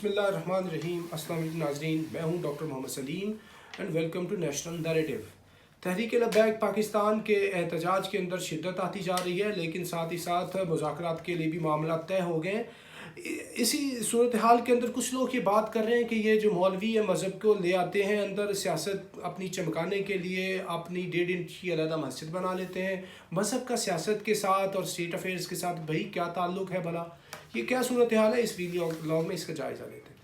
बिस्मिल्लाहिर्रहमानिर्रहीम। अस्सलाम वालेकुम नाज़रीन, मैं हूं doctor Mohammad Saleem and welcome to national narrative. Tehreek Labbaik Pakistan के एहतजाज के अंदर शिद्दत आती जा रही है, लेकिन साथ ही साथ मुज़ाकरात के लिए भी मामला तय हो गए। इसी सूरत हाल के अंदर कुछ लोग ये बात कर रहे हैं कि ये जो मौलवी है मज़हब को ले आते हैं अंदर, सियासत अपनी चमकाने के लिए अपनी 1.5 इंच की अलहदा मस्जिद बना लेते हैं। मज़हब का सियासत के साथ और स्टेट अफेयर्स के साथ भाई क्या ताल्लुक़ है भला, ये क्या सूरत हाल है? इस वीडियो व्लॉग में इसका जायज़ा लेते हैं।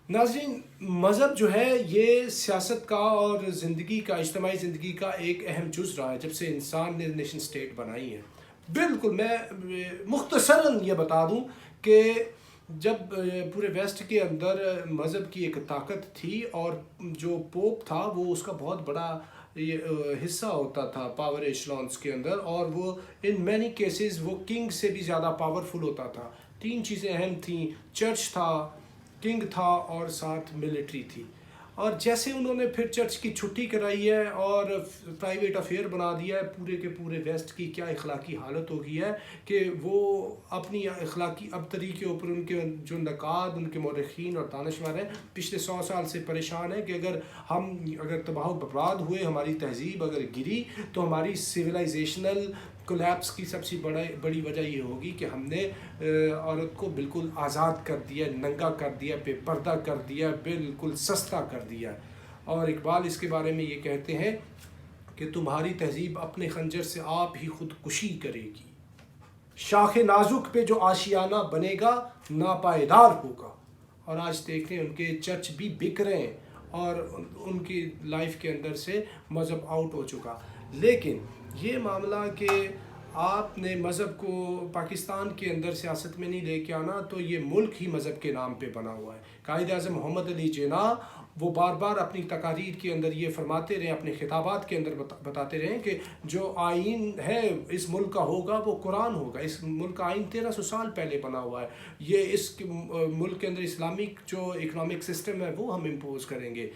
नाज़रीन, मज़हब जो है ये सियासत का और ज़िंदगी का, इज्तिमाई ज़िंदगी का एक अहम जुज़ रहा है जब से इंसान ने नेशन स्टेट बनाई है। बिल्कुल, मैं मुख्तसरन ये बता दूं कि जब पूरे वेस्ट के अंदर मज़हब की एक ताकत थी और जो पोप था वो उसका बहुत बड़ा ये हिस्सा होता था पावर एशलॉन्स के अंदर, और वो इन मैनी केसेस वो किंग से भी ज़्यादा पावरफुल होता था। 3 चीज़ें अहम थीं, चर्च था, किंग था और साथ मिलिट्री थी। और जैसे उन्होंने फिर चर्च की छुट्टी कराई है और प्राइवेट अफेयर बना दिया है, पूरे के पूरे वेस्ट की क्या इखलाकी हालत हो गई है कि वो अपनी इखलाकी अबतरी के ऊपर उनके जो नकाद, उनके मौरखीन और दानशवर हैं पिछले 100 साल से परेशान है कि अगर तबाह बर्बाद हुए, हमारी तहजीब अगर गिरी, तो हमारी सिविलाइजेशनल कोलैप्स की सबसे बड़ी वजह ये होगी कि हमने औरत को बिल्कुल आज़ाद कर दिया, नंगा कर दिया, बेपर्दा कर दिया, बिल्कुल सस्ता कर दिया। और इकबाल इसके बारे में ये कहते हैं कि तुम्हारी तहजीब अपने खंजर से आप ही खुदकुशी करेगी, शाख नाजुक पे जो आशियाना बनेगा नापायदार होगा। और आज देखते हैं उनके चर्च भी बिक रहे हैं और उनकी लाइफ के अंदर से मज़हब आउट हो चुका। लेकिन ये मामला कि आपने मज़हब को पाकिस्तान के अंदर सियासत में नहीं लेके आना, तो ये मुल्क ही मज़हब के नाम पे बना हुआ है। कायद-ए-आज़म मोहम्मद अली जिन्नाह वो बार बार अपनी तकारीर के अंदर ये फरमाते रहे, अपने खिताबात के अंदर बताते रहे कि जो आइन है इस मुल्क का होगा वो कुरान होगा। इस मुल्क का आइन 1300 साल पहले बना हुआ है। ये इस मुल्क के अंदर इस्लामिक जो इकनॉमिक सिस्टम है वो हम इम्पोज करेंगे।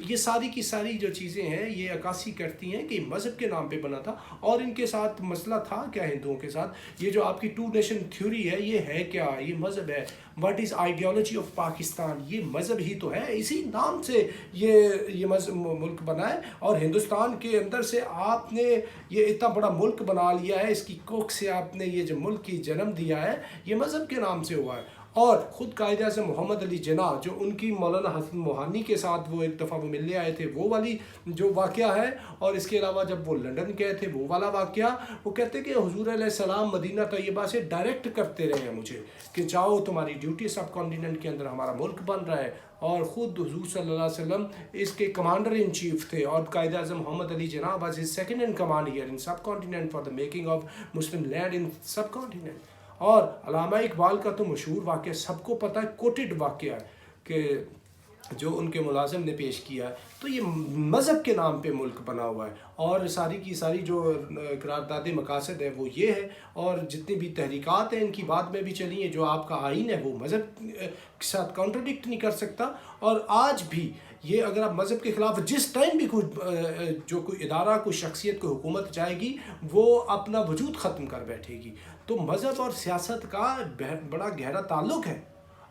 ये सारी की सारी जो चीज़ें हैं ये अक्कासी करती हैं कि मज़हब के नाम पे बना था। और इनके साथ मसला था क्या हिंदुओं के साथ? ये जो आपकी 2 नेशन थ्योरी है क्या? ये मज़हब है। What is ideology of Pakistan? ये मज़हब ही तो है। इसी नाम से ये मुल्क बना है। और हिंदुस्तान के अंदर से आपने ये इतना बड़ा मुल्क बना लिया है, इसकी कोख से आपने ये जो मुल्क की जन्म दिया है, ये मज़हब के नाम से हुआ है। और ख़ुद कायद-ए-आज़म मोहम्मद अली जिन्नाह जो उनकी मौलाना हसन मोहानी के साथ वो एक दफ़ा वो मिलने आए थे, वो वाली जो वाक़या है, और इसके अलावा जब वो लंदन गए थे वो वाला वाक़या, वो कहते कि हुज़ूर अलैहिस्सलाम मदीना तैयबा से डायरेक्ट करते रहे हैं मुझे कि जाओ तुम्हारी ड्यूटी सब कॉन्टिनेंट के अंदर हमारा मुल्क बन रहा है। और ख़ुद हुज़ूर सल्लल्लाहु अलैहि वसल्लम इसके कमांडर इन चीफ थे, और Quaid-e-Azam Mohammad Ali Jinnah was his second in command here in subcontinent for the making of Muslim land in subcontinent. और अल्लामा इकबाल का तो मशहूर वाक़या सबको पता है, कोटेड वाक़या है कि जो उनके मुलाजिम ने पेश किया है। तो ये मज़हब के नाम पे मुल्क बना हुआ है, और सारी की सारी जो करारदाद मकासद है वो ये है। और जितनी भी तहरीकात हैं इनकी बाद में भी चली हैं। जो आपका आइन है वो मज़हब के साथ कॉन्ट्रडिक्ट नहीं कर सकता। और आज भी ये अगर आप मज़हब के ख़िलाफ़ जिस टाइम भी कोई इदारा, कोई शख्सियत, कोई हुकूमत जाएगी, वो अपना वजूद ख़त्म कर बैठेगी। तो मज़हब और सियासत का बड़ा गहरा ताल्लुक़ है।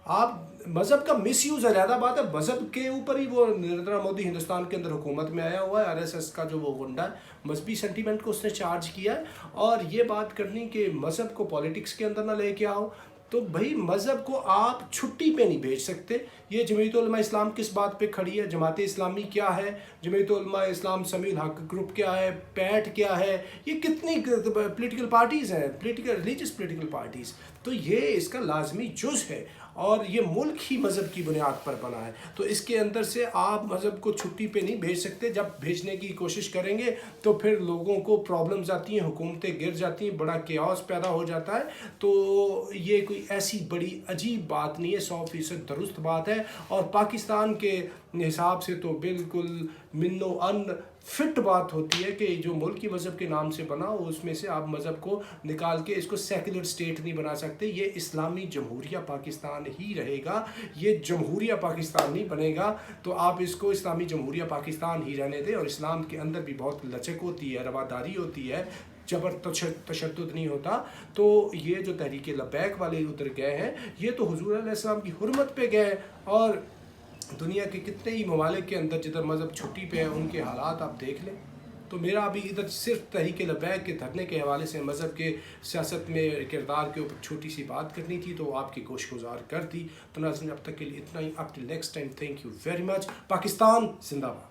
आप मज़हब का मिसयूज़ है, ज़्यादा बात है, मज़हब के ऊपर ही वो नरेंद्र मोदी हिंदुस्तान के अंदर हुकूमत में आया हुआ है। आरएसएस का जो वो गुंडा है, मजहबी सेंटीमेंट को उसने चार्ज किया है। और ये बात करनी कि मज़हब को पॉलिटिक्स के अंदर ना लेके आओ, तो भाई मज़हब को आप छुट्टी पे नहीं भेज सकते। ये जमीयत उलमा इस्लाम किस बात पे खड़ी है? जमात इस्लामी क्या है? जमीयत उलमा इस्लाम समील हक ग्रुप क्या है? पैट क्या है? ये कितनी पॉलिटिकल पार्टीज़ हैं, रिलीजियस पॉलिटिकल पार्टीज़। तो ये इसका लाजमी जुज़ है, और ये मुल्क ही मज़हब की बुनियाद पर बना है। तो इसके अंदर से आप मज़हब को छुट्टी पे नहीं भेज सकते। जब भेजने की कोशिश करेंगे तो फिर लोगों को प्रॉब्लम्स आती हैं, हुकूमतें गिर जाती हैं, बड़ा केओस पैदा हो जाता है। तो ये कोई ऐसी बड़ी अजीब बात नहीं है, 100% दुरुस्त बात है। और पाकिस्तान के हिसाब से तो बिल्कुल मिन्नो अन फिट बात होती है कि जो मुल्क की मज़हब के नाम से बना हो उसमें से आप मज़हब को निकाल के इसको सेकुलर स्टेट नहीं बना सकते। ये इस्लामी जमहूरिया पाकिस्तान ही रहेगा, ये जमहूरिया पाकिस्तान नहीं बनेगा। तो आप इसको इस्लामी जमहूरिया पाकिस्तान ही रहने दें। और इस्लाम के अंदर भी बहुत लचक होती है, रवादारी होती है, جبر تشدد نہیں ہوتا. تو یہ جو تحریک لبیک والے ادھر گئے ہیں یہ تو حضور علیہ السلام کی حرمت پہ گئے, اور دنیا کے کتنے ہی ممالک کے اندر جدھر مذہب چھٹی پہ ہے ان کے حالات آپ دیکھ لیں. تو میرا ابھی ادھر صرف تحریک لبیک کے دھرنے کے حوالے سے مذہب کے سیاست میں کردار کے اوپر چھوٹی سی بات کرنی تھی, تو آپ کی گوش گزار کر دی. تو ناظرین اب تک کے لیے اتنا ہی. Up till next time, thank you very much. Pakistan زندہ باد.